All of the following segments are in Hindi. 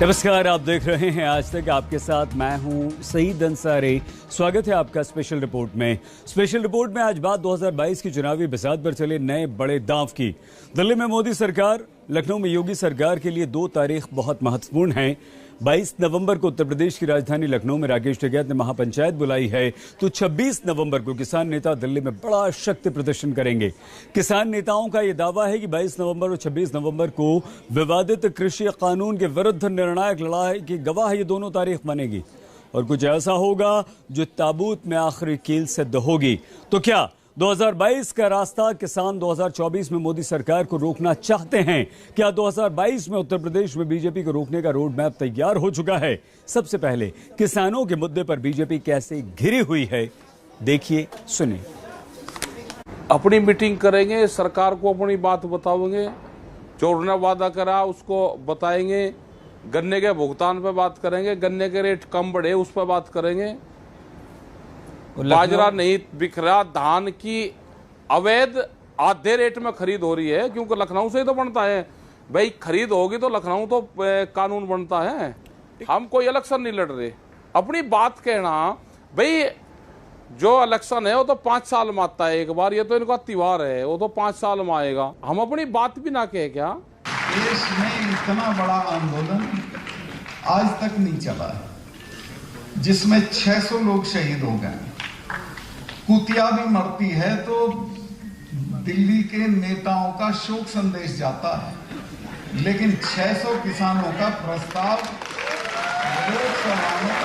नमस्कार, आप देख रहे हैं आज तक। आपके साथ मैं हूं सईद अंसारी। स्वागत है आपका स्पेशल रिपोर्ट में। स्पेशल रिपोर्ट में आज बात 2022 की चुनावी बिसात पर चले नए बड़े दांव की। दिल्ली में मोदी सरकार, लखनऊ में योगी सरकार के लिए 2 तारीख बहुत महत्वपूर्ण हैं। 22 नवंबर को उत्तर प्रदेश की राजधानी लखनऊ में राकेश टिकैत ने महापंचायत बुलाई है, तो 26 नवंबर को किसान नेता दिल्ली में बड़ा शक्ति प्रदर्शन करेंगे। किसान नेताओं का यह दावा है कि 22 नवंबर और 26 नवंबर को विवादित कृषि कानून के विरुद्ध निर्णायक लड़ाई की गवाह ये दोनों तारीख बनेगी और कुछ ऐसा होगा जो ताबूत में आखिरी कील सिद्ध होगी। तो क्या 2022 का रास्ता किसान 2024 में मोदी सरकार को रोकना चाहते हैं? क्या 2022 में उत्तर प्रदेश में बीजेपी को रोकने का रोड मैप तैयार हो चुका है? सबसे पहले किसानों के मुद्दे पर बीजेपी कैसे घिरी हुई है, देखिए, सुनिए। अपनी मीटिंग करेंगे, सरकार को अपनी बात बताओगे, जो उन्होंने वादा करा उसको बताएंगे, गन्ने के भुगतान पे बात करेंगे, गन्ने के रेट कम बढ़े उस पर बात करेंगे, बाजरा नहीं बिक रहा, धान की अवैध आधे रेट में खरीद हो रही है, क्योंकि लखनऊ से ही तो बनता है भाई। खरीद होगी तो लखनऊ तो कानून बनता है। हम कोई इलेक्शन नहीं लड़ रहे, अपनी बात कहना भाई। जो इलेक्शन है वो तो 5 साल में आता है एक बार, ये तो इनका त्योहार है, वो तो 5 साल में आएगा। हम अपनी बात भी ना कहे क्या? देश में इतना बड़ा आंदोलन आज तक नहीं चला है, जिसमें 600 लोग शहीद हो गए। कुतिया भी मरती है तो दिल्ली के नेताओं का शोक संदेश जाता है, लेकिन 600 किसानों का प्रस्ताव लोकसभा में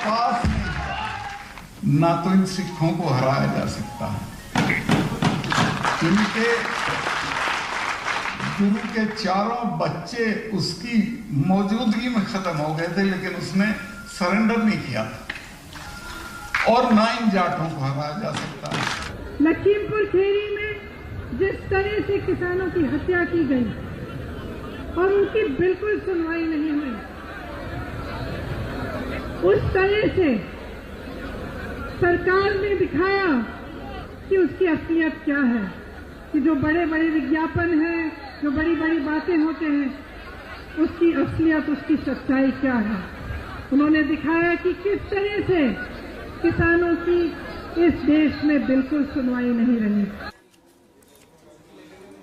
पास नहीं, ना तो इन सिखों को हराया जा सकता है। इनके गुरु के 4 बच्चे उसकी मौजूदगी में खत्म हो गए थे, लेकिन उसने सरेंडर नहीं किया और ना इन जाटों को हराया जा सकता है। लखीमपुर खीरी में जिस तरह से किसानों की हत्या की गई और उनकी बिल्कुल सुनवाई नहीं हुई, उस तरह से सरकार ने दिखाया कि उसकी असलियत क्या है, कि जो बड़े बड़े विज्ञापन हैं, जो बड़ी बड़ी बातें होते हैं, उसकी असलियत, उसकी सच्चाई क्या है। उन्होंने दिखाया कि किस तरह से किसानों की इस देश में बिल्कुल सुनवाई नहीं रही।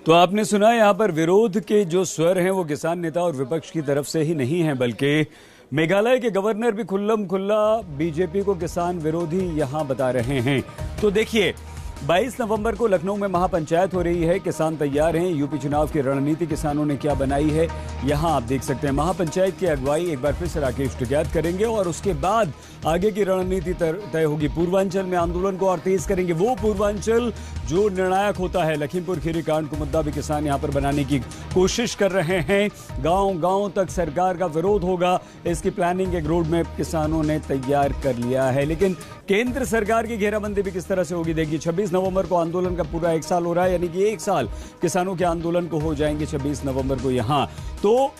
तो आपने सुना, यहां पर विरोध के जो स्वर हैं वो किसान नेता और विपक्ष की तरफ से ही नहीं है, बल्कि मेघालय के गवर्नर भी खुल्लम खुल्ला बीजेपी को किसान विरोधी यहां बता रहे हैं। तो देखिए, 22 नवंबर को लखनऊ में महापंचायत हो रही है। किसान तैयार हैं। यूपी चुनाव की रणनीति किसानों ने क्या बनाई है, यहां आप देख सकते हैं। महापंचायत की अगुवाई एक बार फिर से राकेश टिकैत करेंगे और उसके बाद आगे की रणनीति तय होगी। पूर्वांचल में आंदोलन को और तेज करेंगे, वो पूर्वांचल जो निर्णायक होता है। लखीमपुर खीरी कांड को मुद्दा भी किसान यहां पर बनाने की कोशिश कर रहे हैं। गांव-गांव तक सरकार का विरोध होगा, इसकी प्लानिंग एक रोड मैप किसानों ने तैयार कर लिया है। लेकिन केंद्र सरकार की घेराबंदी भी किस तरह से होगी, देखिए। 26 नवंबर को आंदोलन का पूरा 1 साल हो रहा है, यानी कि 1 साल किसानों के आंदोलन को हो जाएंगे 26 नवंबर को यहां। तो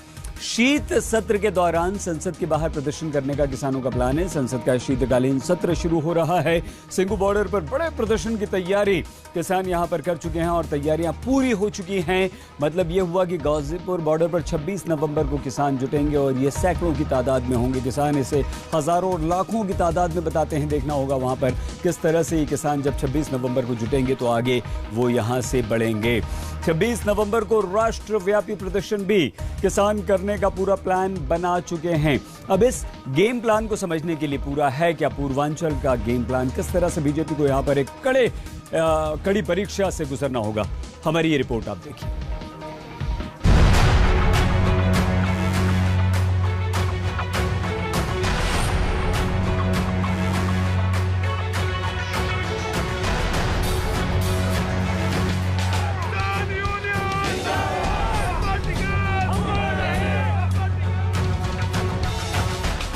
शीत सत्र के दौरान संसद के बाहर प्रदर्शन करने का किसानों का प्लान है। संसद का शीतकालीन सत्र शुरू हो रहा है। सिंघू बॉर्डर पर बड़े प्रदर्शन की तैयारी किसान यहां पर कर चुके हैं और तैयारियां पूरी हो चुकी हैं। मतलब यह हुआ कि गाजीपुर बॉर्डर पर 26 नवंबर को किसान जुटेंगे और ये सैकड़ों की तादाद में होंगे किसान। इसे हजारों और लाखों की तादाद में बताते हैं। देखना होगा वहां पर किस तरह से ये किसान जब 26 नवंबर को जुटेंगे तो आगे वो यहां से बढ़ेंगे। 26 नवंबर को राष्ट्रव्यापी प्रदर्शन भी किसान करने का पूरा प्लान बना चुके हैं। अब इस गेम प्लान को समझने के लिए पूरा है क्या पूर्वांचल का गेम प्लान, किस तरह से बीजेपी को यहां पर एक कड़ी परीक्षा से गुजरना होगा, हमारी ये रिपोर्ट आप देखिए।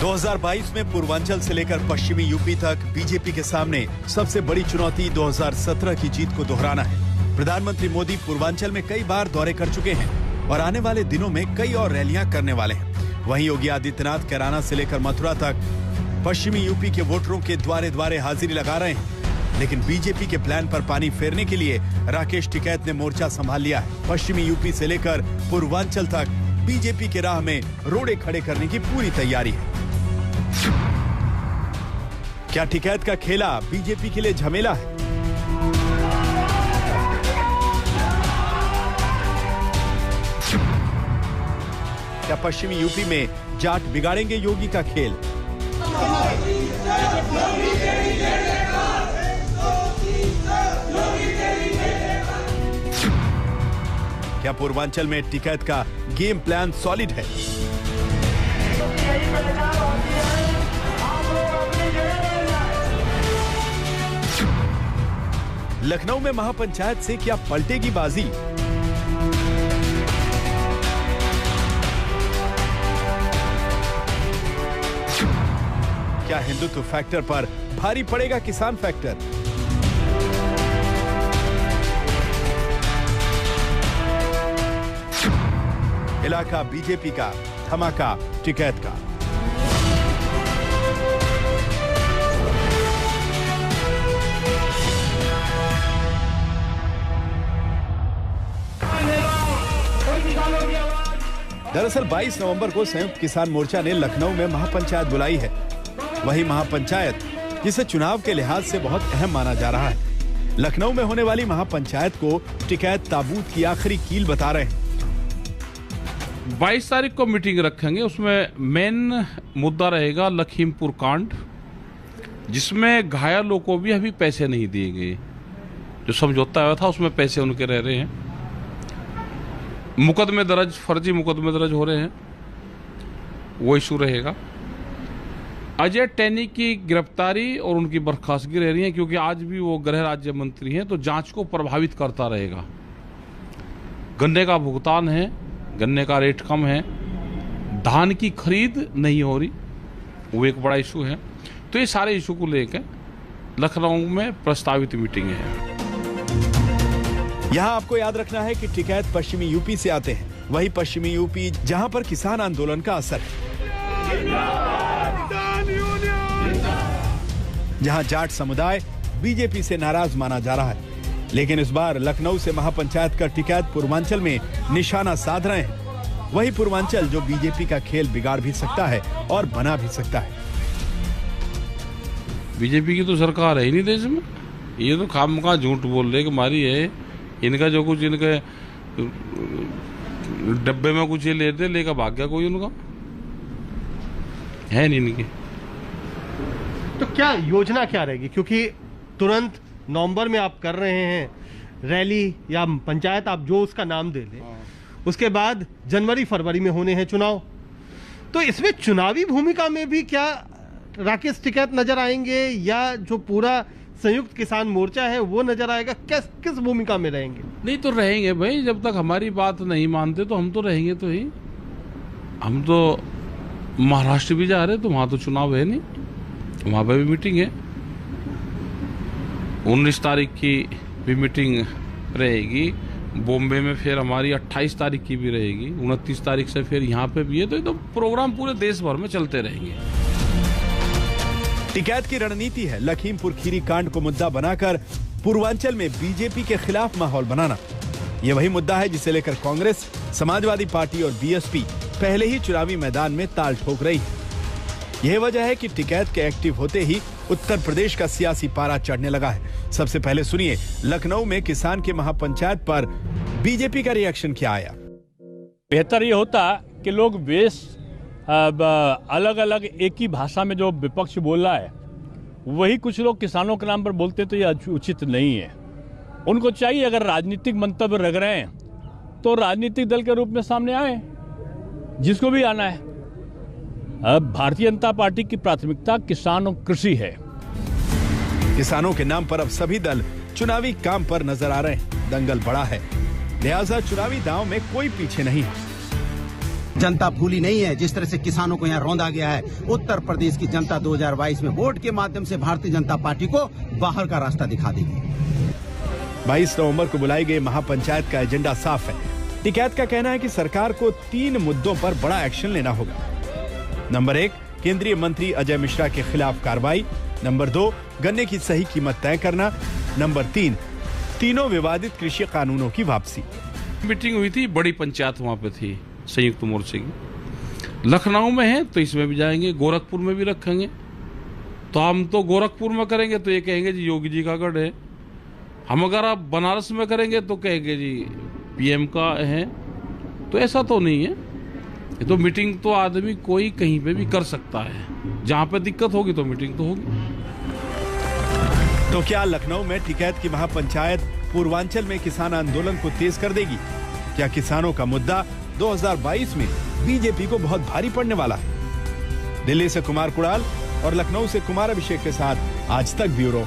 2022 में पूर्वांचल से लेकर पश्चिमी यूपी तक बीजेपी के सामने सबसे बड़ी चुनौती 2017 की जीत को दोहराना है। प्रधानमंत्री मोदी पूर्वांचल में कई बार दौरे कर चुके हैं और आने वाले दिनों में कई और रैलियां करने वाले हैं। वहीं योगी आदित्यनाथ कैराना से लेकर मथुरा तक पश्चिमी यूपी के वोटरों के द्वारे द्वारे हाजिरी लगा रहे हैं। लेकिन बीजेपी के प्लान पर पानी फेरने के लिए राकेश टिकैत ने मोर्चा संभाल लिया है। पश्चिमी यूपी से लेकर पूर्वांचल तक बीजेपी के राह में रोड़े खड़े करने की पूरी तैयारी है। क्या टिकैत का खेला बीजेपी के लिए झमेला है? क्या पश्चिमी यूपी में जाट बिगाड़ेंगे योगी का खेल? क्या पूर्वांचल में टिकैत का गेम प्लान सॉलिड है? लखनऊ में महापंचायत से क्या पलटेगी बाजी? क्या हिंदुत्व फैक्टर पर भारी पड़ेगा किसान फैक्टर? इलाका बीजेपी का, धमाका टिकैत का। दरअसल 22 नवंबर को संयुक्त किसान मोर्चा ने लखनऊ में महापंचायत बुलाई है। वही महापंचायत जिसे चुनाव के लिहाज से बहुत अहम माना जा रहा है। लखनऊ में होने वाली महापंचायत को टिकैत ताबूत की आखिरी कील बता रहे हैं। 22 तारीख को मीटिंग रखेंगे। उसमें मेन मुद्दा रहेगा लखीमपुर कांड, जिसमें घायलों को भी अभी पैसे नहीं दिए गए। जो समझौता हुआ था उसमें पैसे उनके रह रहे हैं। मुकदमे दर्ज, फर्जी मुकदमे दर्ज हो रहे हैं, वो इशू रहेगा। अजय टैनी की गिरफ्तारी और उनकी बर्खास्तगी रह रही है, क्योंकि आज भी वो गृह राज्य मंत्री हैं, तो जांच को प्रभावित करता रहेगा। गन्ने का भुगतान है, गन्ने का रेट कम है, धान की खरीद नहीं हो रही, वो एक बड़ा इशू है। तो ये सारे इशू को लेकर लखनऊ में प्रस्तावित मीटिंग है। यहाँ आपको याद रखना है कि टिकैत पश्चिमी यूपी से आते हैं, वही पश्चिमी यूपी जहाँ पर किसान आंदोलन का असर है, जहाँ जाट समुदाय बीजेपी से नाराज माना जा रहा है। लेकिन इस बार लखनऊ से महापंचायत का टिकैत पूर्वांचल में निशाना साध रहे हैं। वही पूर्वांचल जो बीजेपी का खेल बिगाड़ भी सकता है और बना भी सकता है। बीजेपी की तो सरकार है ही नहीं देश में। ये तो खामखा झूठ बोल रहे कि हमारी है। इनका जो कुछ इनके डब्बे में कुछ ये लेते लेकर भाग गया कोई, उनका है नहीं इनकी। तो क्या योजना क्या रहेगी? क्योंकि तुरंत नवंबर में आप कर रहे हैं रैली या पंचायत, आप जो उसका नाम दे लें, उसके बाद जनवरी फरवरी में होने हैं चुनाव। तो इसमें चुनावी भूमिका में भी क्या राकेश टिकैत नजर आएंगे, या जो पूरा संयुक्त किसान मोर्चा है वो नजर आएगा? किस भूमिका में रहेंगे? नहीं तो रहेंगे भाई, जब तक हमारी बात नहीं मानते तो हम तो रहेंगे तो ही। हम तो महाराष्ट्र भी जा रहे, तो वहां तो चुनाव है नहीं, वहां पर भी मीटिंग है। 19 तारीख की भी मीटिंग रहेगी बॉम्बे में, फिर हमारी 28 तारीख की भी रहेगी, 29 तारीख से फिर यहाँ पे भी है। तो ये तो प्रोग्राम पूरे देश भर में चलते रहेंगे। टिकैत की रणनीति है लखीमपुर खीरी कांड को मुद्दा बनाकर पूर्वांचल में बीजेपी के खिलाफ माहौल बनाना। ये वही मुद्दा है जिसे लेकर कांग्रेस, समाजवादी पार्टी और बीएसपी पहले ही चुनावी मैदान में ताल ठोक रही है। यह वजह है कि टिकैत के एक्टिव होते ही उत्तर प्रदेश का सियासी पारा चढ़ने लगा है। सबसे पहले सुनिए लखनऊ में किसान के महापंचायत पर बीजेपी का रिएक्शन क्या आया। बेहतर ये होता कि लोग अलग अलग एक ही भाषा में जो विपक्ष बोल रहा है वही कुछ लोग किसानों के नाम पर बोलते, तो ये उचित नहीं है। उनको चाहिए अगर राजनीतिक मंतव्य रख रहे हैं तो राजनीतिक दल के रूप में सामने आए, जिसको भी आना है। अब भारतीय जनता पार्टी की प्राथमिकता किसान और कृषि है। किसानों के नाम पर अब सभी दल चुनावी काम पर नजर आ रहे हैं। दंगल बड़ा है, लिहाजा चुनावी दांव में कोई पीछे नहीं है। जनता भूली नहीं है जिस तरह से किसानों को यहाँ रौंदा गया है। उत्तर प्रदेश की जनता 2022 में वोट के माध्यम से भारतीय जनता पार्टी को बाहर का रास्ता दिखा देगी। 22 नवंबर को बुलाई गई महापंचायत का एजेंडा साफ है। टिकैत का कहना है कि सरकार को 3 मुद्दों पर बड़ा एक्शन लेना होगा। नंबर 1, केंद्रीय मंत्री अजय मिश्रा के खिलाफ कार्रवाई। नंबर 2, गन्ने की सही कीमत तय करना। नंबर 3, तीनों विवादित कृषि कानूनों की वापसी। मीटिंग हुई थी, बड़ी पंचायत वहां पे थी, संयुक्त मोर्चे की। लखनऊ में है तो इसमें भी जाएंगे, गोरखपुर में भी रखेंगे। तो हम तो गोरखपुर में करेंगे तो ये कहेंगे जी योगी जी का गढ़ है, हम अगर आप बनारस में करेंगे तो कहेंगे जी पीएम का है। तो ऐसा तो नहीं है, ये तो मीटिंग तो आदमी कोई कहीं पे भी कर सकता है, जहां पे दिक्कत होगी तो मीटिंग तो होगी। तो क्या लखनऊ में टिकैत की महापंचायत पूर्वांचल में किसान आंदोलन को तेज कर देगी? क्या किसानों का मुद्दा 2022 में बीजेपी को बहुत भारी पड़ने वाला है? दिल्ली से कुमार कुणाल और लखनऊ से कुमार अभिषेक के साथ आज तक ब्यूरो।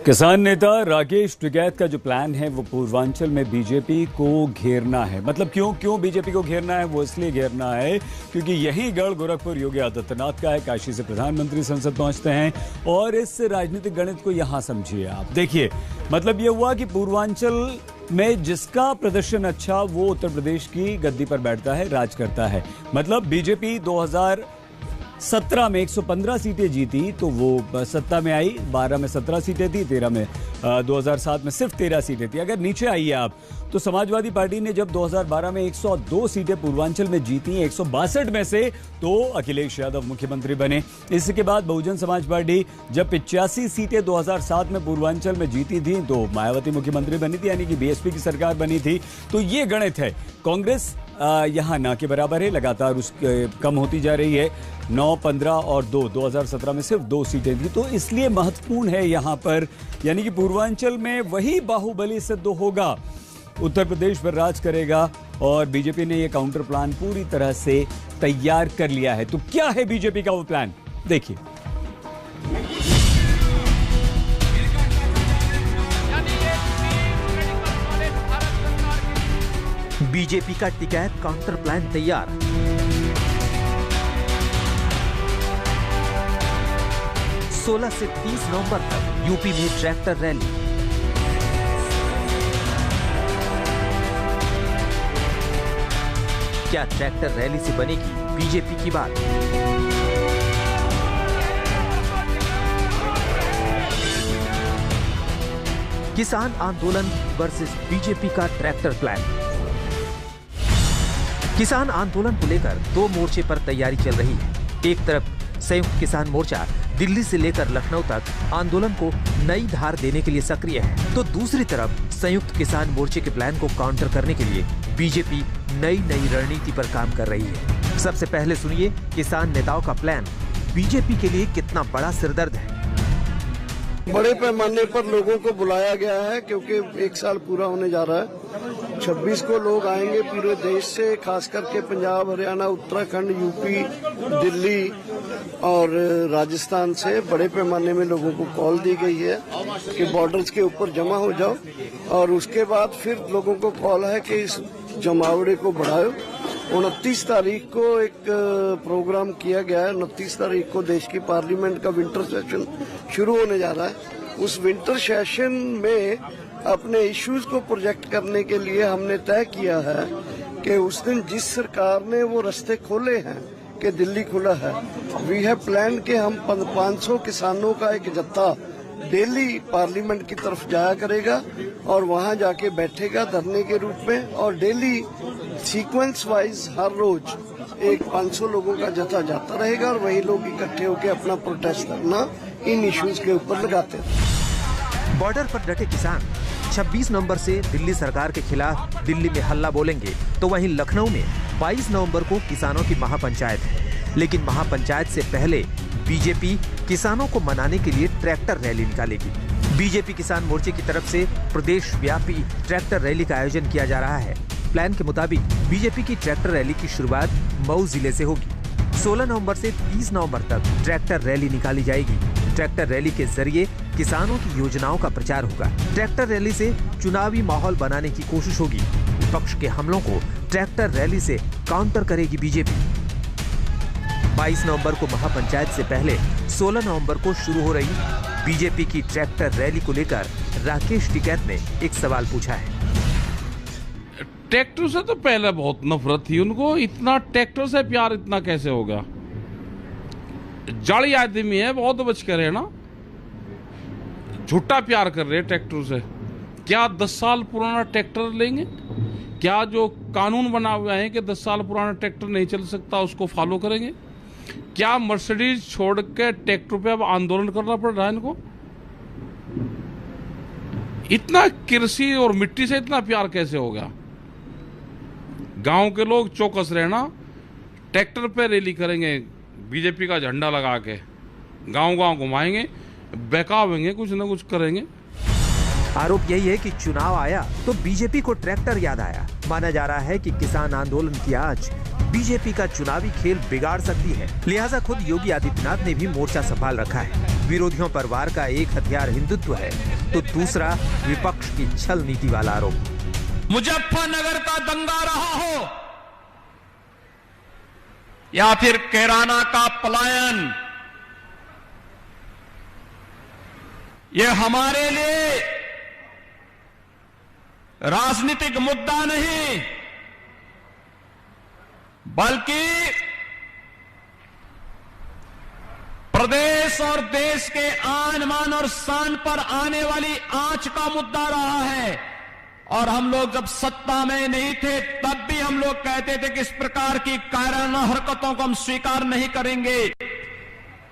किसान नेता राकेश टिकैत का जो प्लान है वो पूर्वांचल में बीजेपी को घेरना है। मतलब क्यों बीजेपी को घेरना है? वो इसलिए घेरना है क्योंकि यही गढ़ गोरखपुर योगी आदित्यनाथ का है। काशी से प्रधानमंत्री संसद पहुंचते हैं और इस राजनीतिक गणित को यहां समझिए आप। देखिए, मतलब ये हुआ कि पूर्वांचल में जिसका प्रदर्शन अच्छा वो उत्तर प्रदेश की गद्दी पर बैठता है, राज करता है। मतलब बीजेपी 2017 में 115 सीटें जीती तो वो सत्ता में आई, 12 में 17 सीटें थी, 13 में 2007 में सिर्फ 13 सीटें थी। अगर नीचे आइए आप तो समाजवादी पार्टी ने जब 2012 में 102 सीटें पूर्वांचल में जीती, 162 में से तो अखिलेश यादव मुख्यमंत्री बने। इसके बाद बहुजन समाज पार्टी जब 85 सीटें 2007 में पूर्वांचल में जीती थी तो मायावती मुख्यमंत्री बनी थी, यानी कि बीएसपी की सरकार बनी थी। तो ये गणित है। कांग्रेस यहाँ ना के बराबर है, लगातार उसके कम होती जा रही है। 9, 15 और 2, 2017 में सिर्फ 2 सीटें थी। तो इसलिए महत्वपूर्ण है यहाँ पर, यानी कि पूर्वांचल में वही बाहुबली सिद्ध होगा, उत्तर प्रदेश पर राज करेगा। और बीजेपी ने यह काउंटर प्लान पूरी तरह से तैयार कर लिया है। तो क्या है बीजेपी का वो प्लान, देखिए। बीजेपी का टिकैत काउंटर प्लान तैयार। सोलह से 30 नवंबर तक यूपी में ट्रैक्टर रैली। क्या ट्रैक्टर रैली से बनेगी बीजेपी की बात? किसान आंदोलन वर्सेस बीजेपी का ट्रैक्टर प्लान। किसान आंदोलन को लेकर 2 मोर्चे पर तैयारी चल रही है। एक तरफ संयुक्त किसान मोर्चा दिल्ली से लेकर लखनऊ तक आंदोलन को नई धार देने के लिए सक्रिय है, तो दूसरी तरफ संयुक्त किसान मोर्चे के प्लान को काउंटर करने के लिए बीजेपी नई रणनीति पर काम कर रही है। सबसे पहले सुनिए किसान नेताओं का प्लान बीजेपी के लिए कितना बड़ा सिरदर्द है। बड़े पैमाने पर लोगों को बुलाया गया है क्योंकि 1 साल पूरा होने जा रहा है। 26 को लोग आएंगे पूरे देश से, खास करके पंजाब, हरियाणा, उत्तराखंड, यूपी, दिल्ली और राजस्थान से बड़े पैमाने में लोगों को कॉल दी गई है कि बॉर्डर्स के ऊपर जमा हो जाओ। और उसके बाद फिर लोगों को कॉल है कि इस जमावड़े को बढ़ाओ। 29 तारीख को एक प्रोग्राम किया गया है। 29 तारीख को देश की पार्लियामेंट का विंटर सेशन शुरू होने जा रहा है। उस विंटर सेशन में अपने इश्यूज को प्रोजेक्ट करने के लिए हमने तय किया है कि उस दिन जिस सरकार ने वो रास्ते खोले हैं कि दिल्ली खुला है, वी हैव प्लान कि हम 500 किसानों का एक जत्था दिल्ली पार्लियामेंट की तरफ जाया करेगा और वहां जाके बैठेगा धरने के रूप में। और डेली सीक्वेंस वाइज हर रोज एक 500 लोगों का जत्था जाता रहेगा और वही लोग इकट्ठे होकर अपना प्रोटेस्ट करना इन इश्यूज के ऊपर लगाते हैं। बॉर्डर पर डटे किसान 26 नवंबर से दिल्ली सरकार के खिलाफ दिल्ली में हल्ला बोलेंगे, तो वहीं लखनऊ में 22 नवंबर को किसानों की महापंचायत है। लेकिन महापंचायत से पहले बीजेपी किसानों को मनाने के लिए ट्रैक्टर रैली निकालेगी। बीजेपी किसान मोर्चे की तरफ से प्रदेश व्यापी ट्रैक्टर रैली का आयोजन किया जा रहा है। प्लान के मुताबिक बीजेपी की ट्रैक्टर रैली की शुरुआत मऊ जिले से होगी। 16 नवंबर से 30 नवंबर तक ट्रैक्टर रैली निकाली जाएगी। ट्रैक्टर रैली के जरिए किसानों की योजनाओं का प्रचार होगा। ट्रैक्टर रैली से चुनावी माहौल बनाने की कोशिश होगी। विपक्ष के हमलों को ट्रैक्टर रैली से काउंटर करेगी बीजेपी। 22 नवंबर को महापंचायत से पहले 16 नवंबर को शुरू हो रही बीजेपी की ट्रैक्टर रैली को लेकर राकेश टिकैत ने एक सवाल पूछा है। ट्रैक्टर से तो पहले बहुत नफरत थी उनको, इतना ट्रैक्टर से प्यार इतना कैसे होगा? जाली आदमी है, बहुत बच कर है ना, झूठा प्यार कर रहे हैं ट्रैक्टर से। क्या 10 साल पुराना ट्रैक्टर लेंगे? क्या जो कानून बना हुआ है कि 10 साल पुराना ट्रैक्टर नहीं चल सकता उसको फॉलो करेंगे? क्या मर्सिडीज छोड़ के ट्रैक्टर पे अब आंदोलन करना पड़ रहा है इनको? इतना कृषि और मिट्टी से इतना प्यार कैसे हो गया? गांव के लोग चौकस रहना, ट्रैक्टर पे रैली करेंगे, बीजेपी का झंडा लगा के गांव-गांव घुमाएंगे, बहकावेंगे, कुछ न कुछ करेंगे। आरोप यही है कि चुनाव आया तो बीजेपी को ट्रैक्टर याद आया। माना जा रहा है कि किसान आंदोलन की आज बीजेपी का चुनावी खेल बिगाड़ सकती है। लिहाजा खुद योगी आदित्यनाथ ने भी मोर्चा संभाल रखा है। विरोधियों पर वार का एक हथियार हिंदुत्व है तो दूसरा विपक्ष की छल नीति वाला आरोप। मुजफ्फरनगर का दंगा रहा हो या फिर कैराना का पलायन, ये हमारे लिए राजनीतिक मुद्दा नहीं, बल्कि प्रदेश और देश के आन मान और शान पर आने वाली आंच का मुद्दा रहा है। और हम लोग जब सत्ता में नहीं थे तब भी हम लोग कहते थे कि इस प्रकार की कायराना हरकतों को हम स्वीकार नहीं करेंगे।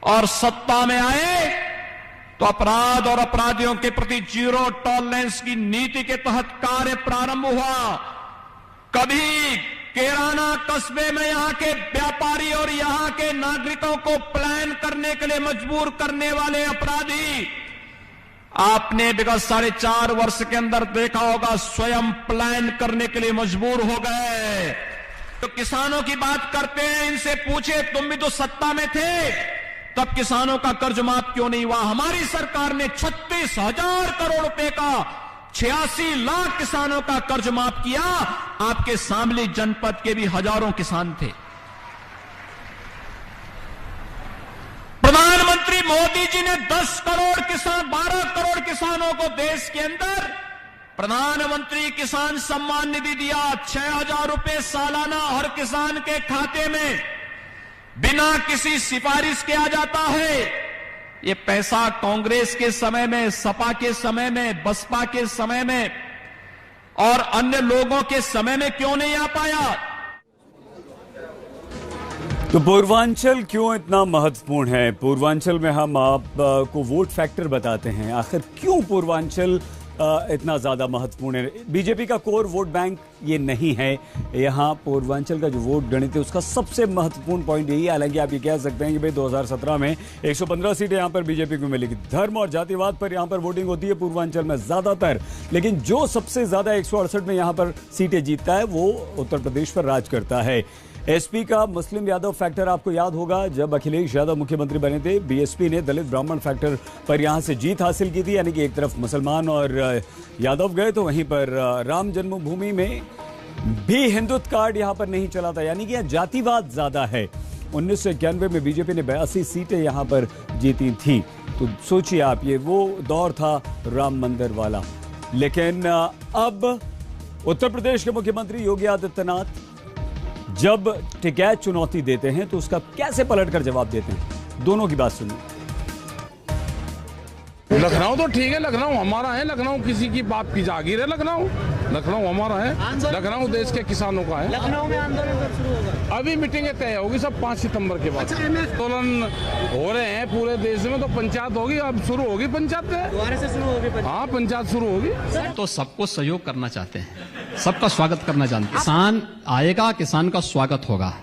और सत्ता में आए तो अपराध और अपराधियों के प्रति जीरो टॉलरेंस की नीति के तहत कार्य प्रारंभ हुआ। कभी कैराना कस्बे में यहाँ के व्यापारी और यहाँ के नागरिकों को प्लान करने के लिए मजबूर करने वाले अपराधी आपने विगत 4.5 वर्ष के अंदर देखा होगा स्वयं प्लान करने के लिए मजबूर हो गए। तो किसानों की बात करते हैं, इनसे पूछे तुम भी तो सत्ता में थे, तब किसानों का कर्ज माफ क्यों नहीं हुआ? हमारी सरकार ने 36,000 करोड़ रुपए का 86 लाख किसानों का कर्ज माफ किया। आपके शामली जनपद के भी हजारों किसान थे। प्रधानमंत्री मोदी जी ने 10 करोड़ किसान 12 करोड़ किसानों को देश के अंदर प्रधानमंत्री किसान सम्मान निधि दिया। 6,000 रुपए सालाना हर किसान के खाते में बिना किसी सिफारिश के आ जाता है। ये पैसा कांग्रेस के समय में, सपा के समय में, बसपा के समय में और अन्य लोगों के समय में क्यों नहीं आ पाया? तो पूर्वांचल क्यों इतना महत्वपूर्ण है? पूर्वांचल में हम आपको वोट फैक्टर बताते हैं। आखिर क्यों पूर्वांचल इतना ज्यादा महत्वपूर्ण है? बीजेपी का कोर वोट बैंक ये नहीं है। यहाँ पूर्वांचल का जो वोट गणित है उसका सबसे महत्वपूर्ण पॉइंट यही है। हालांकि आप ये कह सकते हैं कि भाई 2017 में 115 सीटें यहाँ पर बीजेपी को मिलेगी। धर्म और जातिवाद पर यहाँ पर वोटिंग होती है पूर्वांचल में ज्यादातर, लेकिन जो सबसे ज्यादा 168 में यहाँ पर सीटें जीतता है वो उत्तर प्रदेश पर राज करता है। एसपी का मुस्लिम यादव फैक्टर आपको याद होगा, जब अखिलेश यादव मुख्यमंत्री बने थे बीएसपी ने दलित ब्राह्मण फैक्टर पर यहां से जीत हासिल की थी। यानी कि एक तरफ मुसलमान और यादव गए तो वहीं पर राम जन्मभूमि में भी हिंदुत्व कार्ड यहां पर नहीं चला था। यानी कि यहां जातिवाद ज्यादा है। 1991 में बीजेपी ने 82 सीटें यहां पर जीती थी। तो सोचिए आप, ये वो दौर था राम मंदिर वाला। लेकिन अब उत्तर प्रदेश के मुख्यमंत्री योगी आदित्यनाथ जब टिकैत चुनौती देते हैं तो उसका कैसे पलटकर जवाब देते हैं, दोनों की बात सुनिए। लखनऊ तो ठीक है, लखनऊ हमारा है, लखनऊ किसी की बाप की जागीर है। लखनऊ हमारा है, लखनऊ देश के किसानों का है। लखनऊ में आंदोलन कब शुरू होगा? अभी मीटिंगें तय होगी सब 5 सितंबर के बाद। आंदोलन हो रहे हैं पूरे देश में, तो पंचायत होगी, अब शुरू होगी पंचायत। दोबारा से शुरू होगी? हाँ, पंचायत शुरू होगी। तो सबको सहयोग करना चाहते हैं, सबका स्वागत करना चाहते हैं। किसान आएगा, किसान का स्वागत होगा।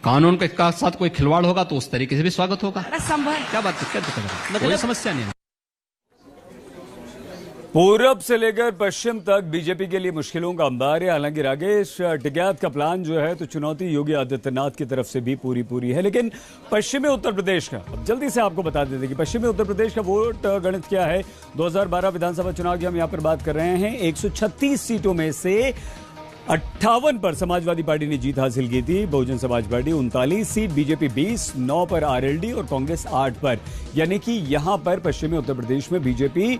कानून के साथ कोई खिलवाड़ होगा तो उस तरीके से भी स्वागत होगा। क्या बात है, कोई समस्या नहीं है। पूरब से लेकर पश्चिम तक बीजेपी के लिए मुश्किलों का अंबार है। हालांकि राकेश, टिकैत का प्लान जो है तो चुनौती योगी आदित्यनाथ की तरफ से भी पूरी है। लेकिन पश्चिमी उत्तर प्रदेश का, अब जल्दी से आपको बता देते कि पश्चिमी उत्तर प्रदेश का वोट गणित क्या है। 2012 विधानसभा चुनाव की हम यहां पर बात कर रहे हैं। 136 सीटों में से 58 पर समाजवादी पार्टी ने जीत हासिल की थी। Bahujan Samaj party 39 seat, BJP 20, 9 पर आरएलडी और कांग्रेस 8 पर। यानी कि यहां पर पश्चिमी उत्तर प्रदेश में बीजेपी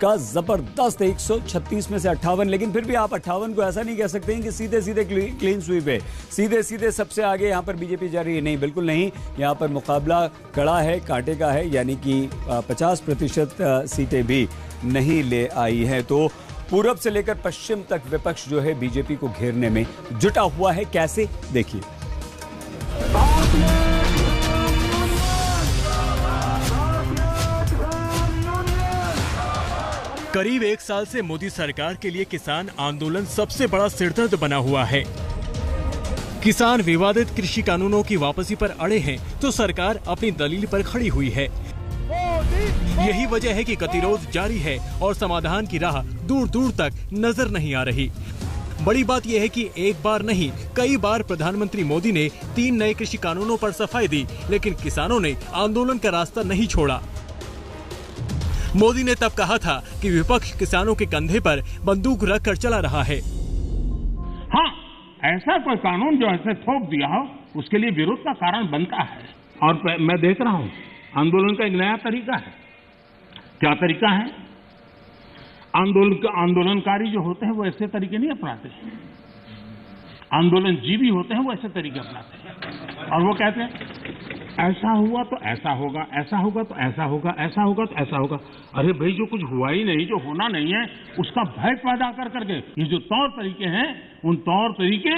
का जबरदस्त 136 में से 58। लेकिन फिर भी आप 58 को ऐसा नहीं कह सकते हैं कि सीधे क्लीन स्वीप है, सीधे सबसे आगे यहां पर बीजेपी जा रही है। नहीं, बिल्कुल नहीं। यहां पर मुकाबला कड़ा है, कांटे का है। यानी कि 50% सीटें भी नहीं ले आई है। तो पूरब से लेकर पश्चिम तक विपक्ष जो है बीजेपी को घेरने में जुटा हुआ है। कैसे, देखिए। करीब 1 साल से मोदी सरकार के लिए किसान आंदोलन सबसे बड़ा सिरदर्द बना हुआ है। किसान विवादित कृषि कानूनों की वापसी पर अड़े हैं तो सरकार अपनी दलील पर खड़ी हुई है। यही वजह है कि गतिरोध जारी है और समाधान की राह दूर दूर तक नजर नहीं आ रही। बड़ी बात यह है कि एक बार नहीं, कई बार प्रधानमंत्री मोदी ने 3 नए कृषि कानूनों पर सफाई दी, लेकिन किसानों ने आंदोलन का रास्ता नहीं छोड़ा। मोदी ने तब कहा था कि विपक्ष किसानों के कंधे पर बंदूक रखकर चला रहा है। हाँ, ऐसा कोई कानून जो ऐसे थोप दिया हो उसके लिए विरोध का कारण बनता है। और मैं देख रहा हूँ आंदोलन का एक नया तरीका है। क्या तरीका है? आंदोलनकारी जो होते हैं वो ऐसे तरीके नहीं अपनाते। आंदोलन जीवी होते हैं वो ऐसे तरीके अपनाते हैं और वो कहते हैं ऐसा हुआ तो ऐसा होगा, ऐसा होगा तो ऐसा होगा, ऐसा होगा तो ऐसा होगा। अरे भाई, जो कुछ हुआ ही नहीं, जो होना नहीं है, उसका भय पैदा कर करके ये जो तौर तरीके हैं, उन तौर तरीके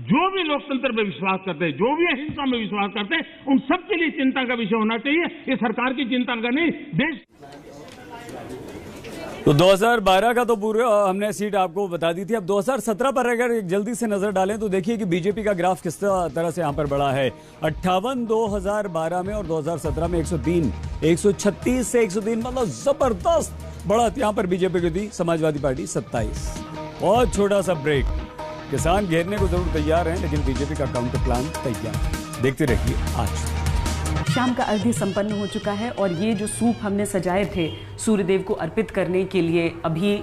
जो भी लोकतंत्र में विश्वास करते हैं, जो भी अहिंसा में विश्वास करते हैं, उन सबके लिए चिंता का विषय होना चाहिए। ये सरकार की चिंता का नहीं, देश। तो 2012 का तो पूरा हमने सीट आपको बता दी थी। अब 2017 पर अगर जल्दी से नजर डालें तो देखिए कि बीजेपी का ग्राफ किस तरह से यहां पर बढ़ा है। 58 2012 में और 2017 में 103, 136 से 103, मतलब जबरदस्त बढ़त यहां पर बीजेपी की थी। समाजवादी पार्टी 27। बहुत छोटा सा ब्रेक। किसान घेरने को जरूर तैयार हैं, लेकिन बीजेपी का काउंटर प्लान तैयार। देखते रहिए आज। शाम का अर्घ्य संपन्न हो चुका है और ये जो सूप हमने सजाए थे सूर्यदेव को अर्पित करने के लिए, अभी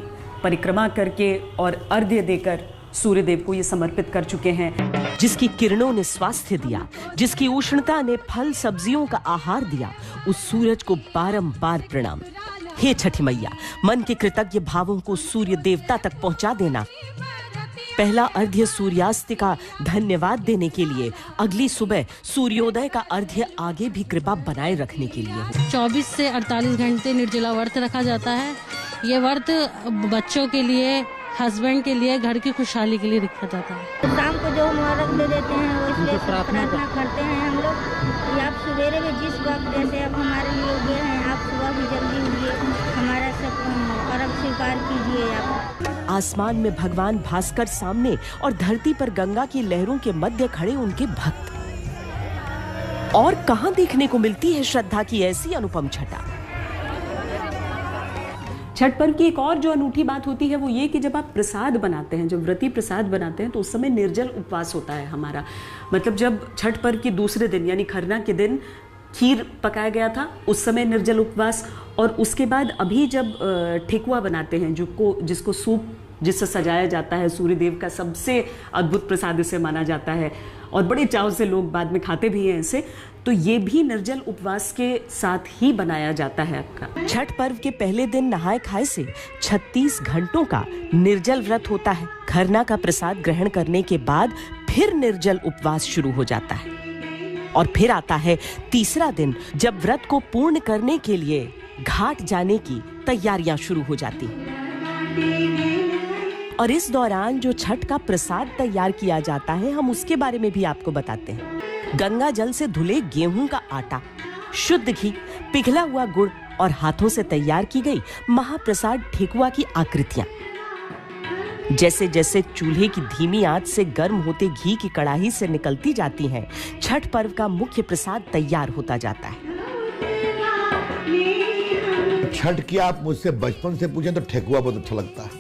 परिक्रमा करके और अर्घ्य देकर सूर्यदेव को ये समर्पित कर चुके हैं। जिसकी किरणों ने स्वास्थ्य दिया, जिसकी उष्णता ने फल सब्जियों का आहार दिया, उस सूरज को बारंबार प्रणाम। हे छठी मैया, मन के कृतज्ञ भावों को सूर्य देवता तक पहुंचा देना। पहला अर्घ्य सूर्यास्त का धन्यवाद देने के लिए, अगली सुबह सूर्योदय का अर्घ्य आगे भी कृपा बनाए रखने के लिए हो। 24 से 48 घंटे निर्जला व्रत रखा जाता है। ये व्रत बच्चों के लिए, हस्बैंड के लिए, घर की खुशहाली के लिए रखा जाता है। शाम को जो मुबारक दे देते हैं वो इसलिए प्रार्थना करते हैं हम लोग कि आप सवेरे में जिस वक्त जैसे आप हमारे लिए उगे हैं, आप सुबह भी जल्दी उठिए, हमारा सब अर्घ स्वीकार कीजिए। आप आसमान में भगवान भास्कर सामने और धरती पर गंगा की लहरों के मध्य खड़े उनके भक्त। और कहां देखने को मिलती है श्रद्धा की ऐसी अनुपम छटा। छठ पर्व की एक और जो अनूठी बात होती है वो ये कि जब आप प्रसाद बनाते हैं, जब व्रती प्रसाद बनाते हैं, तो उस समय निर्जल उपवास होता है हमारा। मतलब जब छठ पर्व के दूसरे दिन यानी खरना के दिन खीर पकाया गया था, उस समय निर्जल उपवास। और उसके बाद अभी जब ठेकुआ बनाते हैं, जिसको सूप जिससे सजाया जाता है, सूर्यदेव का सबसे अद्भुत प्रसाद इसे माना जाता है और बड़े चाव से लोग बाद में खाते भी हैं इसे, तो ये भी निर्जल उपवास के साथ ही बनाया जाता है आपका। छठ पर्व के पहले दिन नहाए खाए से 36 घंटों का निर्जल व्रत होता है। खरना का प्रसाद ग्रहण करने के बाद फिर निर्जल उपवास शुरू हो जाता है और फिर आता है तीसरा दिन, जब व्रत को पूर्ण करने के लिए घाट जाने की तैयारियां शुरू हो जाती हैं। और इस दौरान जो छठ का प्रसाद तैयार किया जाता है, हम उसके बारे में भी आपको बताते हैं। गंगा जल से धुले गेहूं का आटा, शुद्ध घी, पिघला हुआ गुड़ और हाथों से तैयार की गई महाप्रसाद ठेकुआ की आकृतियां। जैसे जैसे चूल्हे की धीमी आंच से गर्म होते घी की कड़ाही से निकलती जाती हैं, छठ पर्व का मुख्य प्रसाद तैयार होता जाता है। छठ की आप मुझसे बचपन से पूछें तो ठेकुआ बहुत अच्छा लगता है,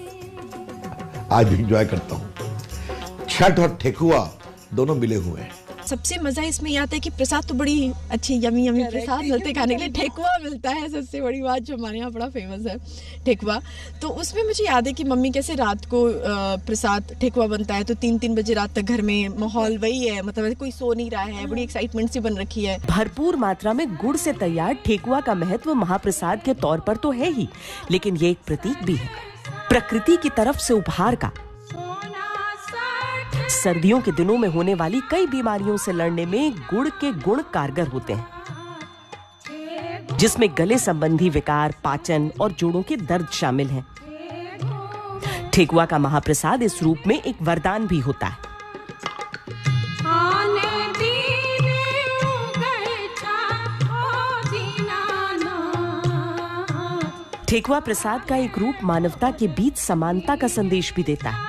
आज भी एंजॉय करता हूँ। छठ और ठेकुआ दोनों मिले हुए हैं। सबसे मजा इसमें आता है कि प्रसाद तो बड़ी अच्छी यमी यमी प्रसाद मिलते खाने के लिए, ठेकुआ मिलता है। सबसे बड़ी बात जो हमारे यहाँ बड़ा फेमस है ठेकुआ, तो उसमें मुझे याद है कि मम्मी कैसे रात को प्रसाद ठेकुआ बनता है तो 3-3 बजे रात तक घर में माहौल वही है, मतलब कोई सो नहीं रहा है, बड़ी एक्साइटमेंट सी बन रखी है। भरपूर मात्रा में गुड़ से तैयार ठेकुआ का महत्व महाप्रसाद के तौर पर तो है ही, लेकिन ये एक प्रतीक भी है प्रकृति की तरफ से उपहार का। सर्दियों के दिनों में होने वाली कई बीमारियों से लड़ने में गुड़ के गुण कारगर होते हैं, जिसमें गले संबंधी विकार, पाचन और जोड़ों के दर्द शामिल हैं। ठेकुआ का महाप्रसाद इस रूप में एक वरदान भी होता है। ठेकुआ प्रसाद का एक रूप मानवता के बीच समानता का संदेश भी देता है।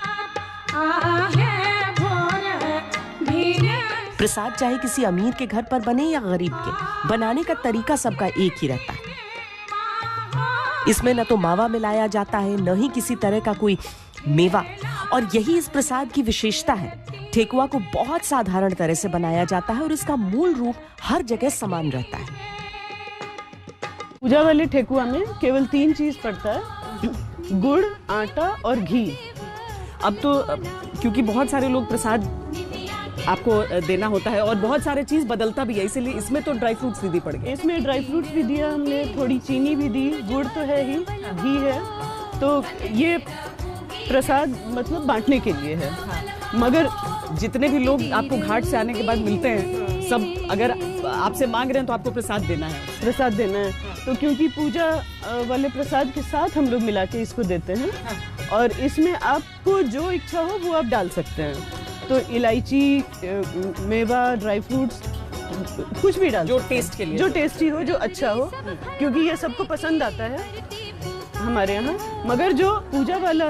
प्रसाद चाहे किसी अमीर के घर पर बने या गरीब के, बनाने का तरीका सबका एक ही रहता है। इसमें न तो मावा मिलाया जाता है, न ही किसी तरह का कोई मेवा, और यही इस प्रसाद की विशेषता है। ठेकुआ को बहुत साधारण तरह से बनाया जाता है और इसका मूल रूप हर जगह समान रहता है। पूजा वाले ठेकुआ में केवल 3 चीज पड़ता है, गुड़, आटा और घी। अब तो क्योंकि बहुत सारे लोग प्रसाद आपको देना होता है और बहुत सारे चीज बदलता भी है, इसलिए इसमें तो ड्राई फ्रूट्स भी दी पड़ गए। इसमें ड्राई फ्रूट्स भी दिया हमने, थोड़ी चीनी भी दी, गुड़ तो है ही, घी है, तो ये प्रसाद मतलब बांटने के लिए है। मगर जितने भी लोग आपको घाट से आने के बाद मिलते हैं, सब अगर आपसे मांग रहे हैं तो आपको प्रसाद देना है, प्रसाद देना है। तो क्योंकि पूजा वाले प्रसाद के साथ हम लोग मिला के इसको देते हैं, और इसमें आपको जो इच्छा हो वो आप डाल सकते हैं। तो इलायची, मेवा, ड्राई फ्रूट्स, कुछ भी डाल, जो टेस्ट के लिए, जो टेस्टी हो, जो अच्छा हो, क्योंकि ये सबको पसंद आता है हमारे यहाँ। मगर जो पूजा वाला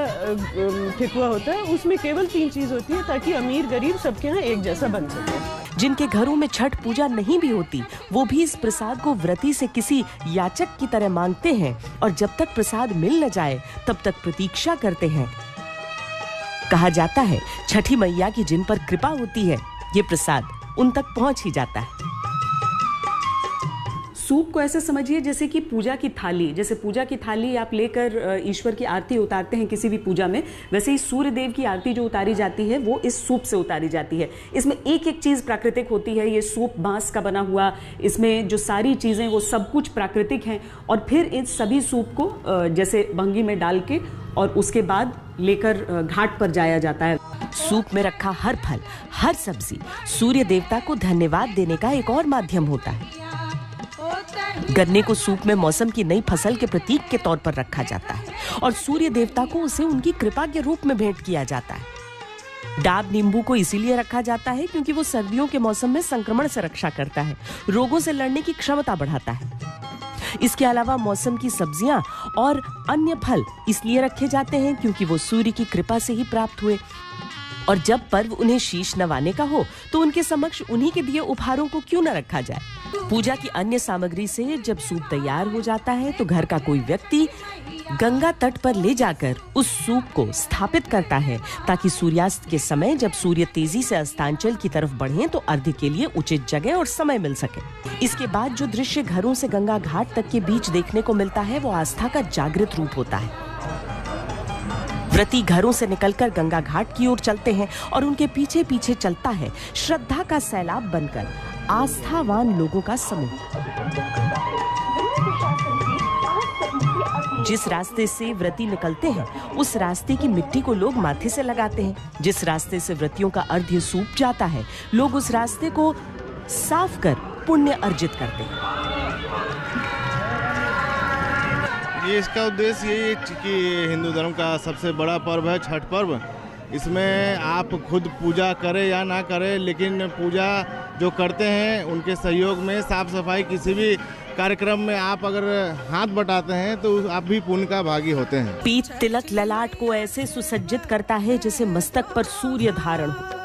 ठेकुआ होता है उसमें केवल 3 चीज होती है, ताकि अमीर गरीब सबके यहाँ एक जैसा बन सके। जिनके घरों में छठ पूजा नहीं भी होती, वो भी इस प्रसाद को व्रती से किसी याचक की तरह मांगते हैं, और जब तक प्रसाद मिल न जाए तब तक प्रतीक्षा करते हैं। कहा जाता है छठी मैया की जिन पर कृपा होती है, ये प्रसाद उन तक पहुंच ही जाता है। सूप को ऐसे समझिए जैसे कि पूजा की थाली, जैसे पूजा की थाली आप लेकर ईश्वर की आरती उतारते हैं किसी भी पूजा में, वैसे ही सूर्य देव की आरती जो उतारी जाती है वो इस सूप से उतारी जाती है। इसमें एक एक चीज़ प्राकृतिक होती है। ये सूप बांस का बना हुआ, इसमें जो सारी चीज़ें वो सब कुछ प्राकृतिक हैं, और फिर इन सभी सूप को जैसे भंगी में डाल के और उसके बाद लेकर घाट पर जाया जाता है। सूप में रखा हर फल, हर सब्जी सूर्य देवता को धन्यवाद देने का एक और माध्यम होता है। गन्ने को सूप में मौसम की नई फसल के प्रतीक के तौर पर रखा जाता है, और सूर्य देवता को उसे उनकी कृपा के रूप में भेंट किया जाता है। डाब नींबू को इसीलिए रखा जाता है क्योंकि वो सर्दियों के मौसम में संक्रमण से रक्षा करता है, रोगों से लड़ने की क्षमता बढ़ाता है। इसके अलावा मौसम की सब्जियां और अन्य फल इसलिए रखे जाते हैं क्योंकि वो सूर्य की कृपा से ही प्राप्त हुए, और जब पर्व उन्हें शीश नवाने का हो तो उनके समक्ष उन्हीं के दिए उपहारों को क्यों न रखा जाए। पूजा की अन्य सामग्री से जब सूप तैयार हो जाता है तो घर का कोई व्यक्ति गंगा तट पर ले जाकर उस सूप को स्थापित करता है, ताकि सूर्यास्त के समय जब सूर्य तेजी से अस्तांचल की तरफ बढ़े तो अर्घ्य के लिए उचित जगह और समय मिल सके। इसके बाद जो दृश्य घरों से गंगा घाट तक के बीच देखने को मिलता है वो आस्था का जागृत रूप होता है। व्रती घरों से निकलकर गंगा घाट की ओर चलते हैं और उनके पीछे पीछे चलता है श्रद्धा का सैलाब बनकर आस्थावान लोगों का समूह। जिस रास्ते से व्रती निकलते हैं उस रास्ते की मिट्टी को लोग माथे से लगाते हैं। जिस रास्ते से व्रतियों का अर्घ्य सूप जाता है, लोग उस रास्ते को साफ कर पुण्य अर्जित करते हैं। ये इसका उद्देश्य यही है कि हिंदू धर्म का सबसे बड़ा पर्व है छठ पर्व। इसमें आप खुद पूजा करें या ना करें, लेकिन पूजा जो करते हैं उनके सहयोग में साफ सफाई किसी भी कार्यक्रम में आप अगर हाथ बटाते हैं तो आप भी पुण्य का भागी होते हैं। पीठ तिलक ललाट को ऐसे सुसज्जित करता है जैसे मस्तक पर सूर्य धारण हो।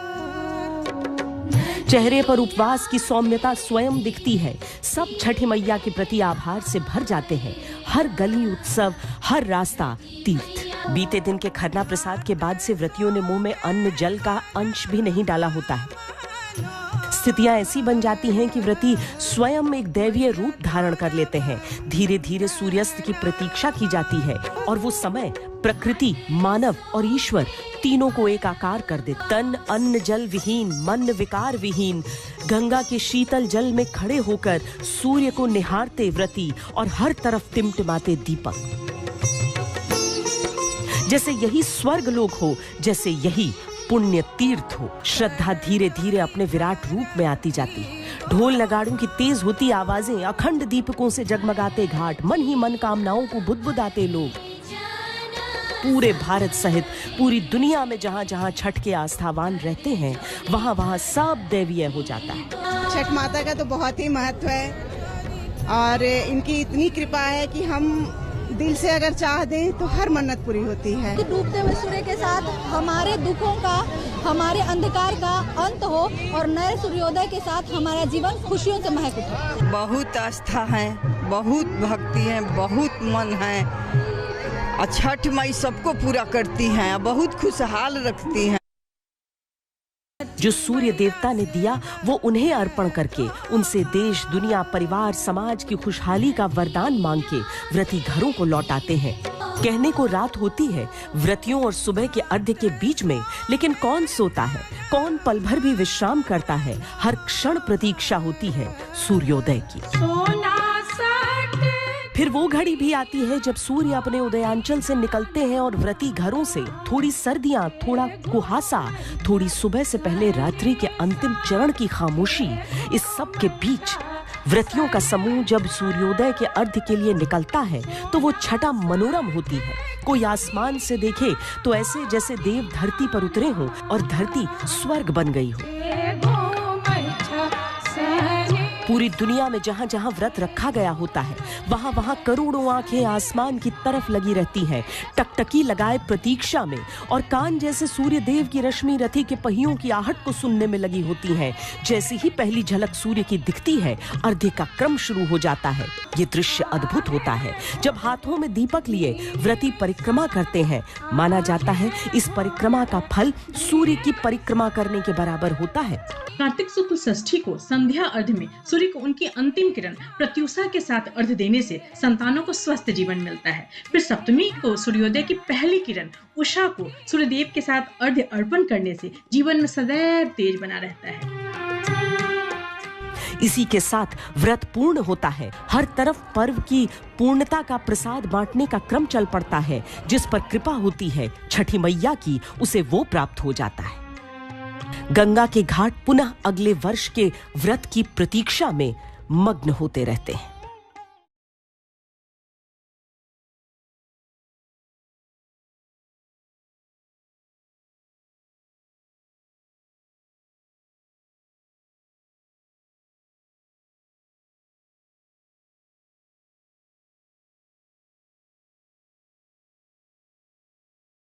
चेहरे पर उपवास की सौम्यता स्वयं दिखती है। सब छठी मैया के प्रति आभार से भर जाते हैं। हर गली उत्सव, हर रास्ता तीर्थ। बीते दिन के खरना प्रसाद के बाद से व्रतियों ने मुंह में अन्न जल का अंश भी नहीं डाला होता है। स्थितियां ऐसी बन जाती हैं कि व्रती स्वयं एक दैवीय रूप धारण कर लेते हैं। धीरे धीरे सूर्यास्त की प्रतीक्षा की जाती है और वो समय प्रकृति, मानव और ईश्वर तीनों को एक आकार कर दे। तन अन्न जल विहीन, मन विकार विहीन, गंगा के शीतल जल में खड़े होकर सूर्य को निहारते व्रती और हर तरफ टिमटिमाते दीपक। जैसे यही स्वर्ग लोक हो, जैसे यही पुण्य तीर्थ हो। श्रद्धा धीरे धीरे अपने विराट रूप में आती जाती है। ढोल नगाड़ों की तेज होती आवाजें, अखंड दीपकों से जगमगाते घाट, मन ही मन कामनाओं को बुदबुदाते लोग। पूरे भारत सहित पूरी दुनिया में जहाँ जहाँ छठ के आस्थावान रहते हैं वहाँ वहाँ सब दैवीय हो जाता है। छठ माता का तो बहुत ही महत्व है और इनकी इतनी कृपा है कि हम दिल से अगर चाह दें तो हर मन्नत पूरी होती है। डूबते हुए सूर्य के साथ हमारे दुखों का, हमारे अंधकार का अंत हो और नए सूर्योदय के साथ हमारा जीवन खुशियों से महक उठे। बहुत आस्था है, बहुत भक्ति है, बहुत मन है और छठ माई सबको पूरा करती हैं, बहुत खुशहाल रखती हैं। जो सूर्य देवता ने दिया वो उन्हें अर्पण करके उनसे देश, दुनिया, परिवार, समाज की खुशहाली का वरदान मांग के व्रती घरों को लौटाते हैं। कहने को रात होती है व्रतियों और सुबह के अर्घ्य के बीच में, लेकिन कौन सोता है, कौन पल भर भी विश्राम करता है। हर क्षण प्रतीक्षा होती है सूर्योदय की। फिर वो घड़ी भी आती है जब सूर्य अपने उदयांचल से निकलते हैं और व्रती घरों से थोड़ी सर्दियां, थोड़ा कुहासा, थोड़ी सुबह से पहले रात्रि के अंतिम चरण की खामोशी, इस सब के बीच व्रतियों का समूह जब सूर्योदय के अर्घ्य के लिए निकलता है तो वो छटा मनोरम होती है। कोई आसमान से देखे तो ऐसे जैसे देव धरती पर उतरे हो और धरती स्वर्ग बन गई हो। पूरी दुनिया में जहाँ जहाँ व्रत रखा गया होता है वहाँ वहाँ करोड़ों आंखें आसमान की तरफ लगी रहती हैं, टकटकी लगाए प्रतीक्षा में, और कान जैसे सूर्य देव की रश्मि रथी के पहियों की आहट को सुनने में लगी होती हैं। जैसी ही पहली झलक सूर्य की दिखती है अर्घ्य का क्रम शुरू हो जाता है। ये दृश्य अद्भुत होता है जब हाथों में दीपक लिए व्रती परिक्रमा करते हैं। माना जाता है इस परिक्रमा का फल सूर्य की परिक्रमा करने के बराबर होता है। कार्तिक शुक्ल षष्ठी को संध्या अर्घ्य में सूर्य को उनकी अंतिम किरण प्रत्युषा के साथ अर्घ्य देने से संतानों को स्वस्थ जीवन मिलता है। फिर सप्तमी को सूर्योदय की पहली किरण उषा को सूर्यदेव के साथ अर्घ्य अर्पण करने से जीवन में सदैव तेज बना रहता है। इसी के साथ व्रत पूर्ण होता है। हर तरफ पर्व की पूर्णता का प्रसाद बांटने का क्रम चल पड़ता है। जिस पर कृपा होती है छठी मैया की, उसे वो प्राप्त हो जाता है। गंगा के घाट पुनः अगले वर्ष के व्रत की प्रतीक्षा में मग्न होते रहते हैं।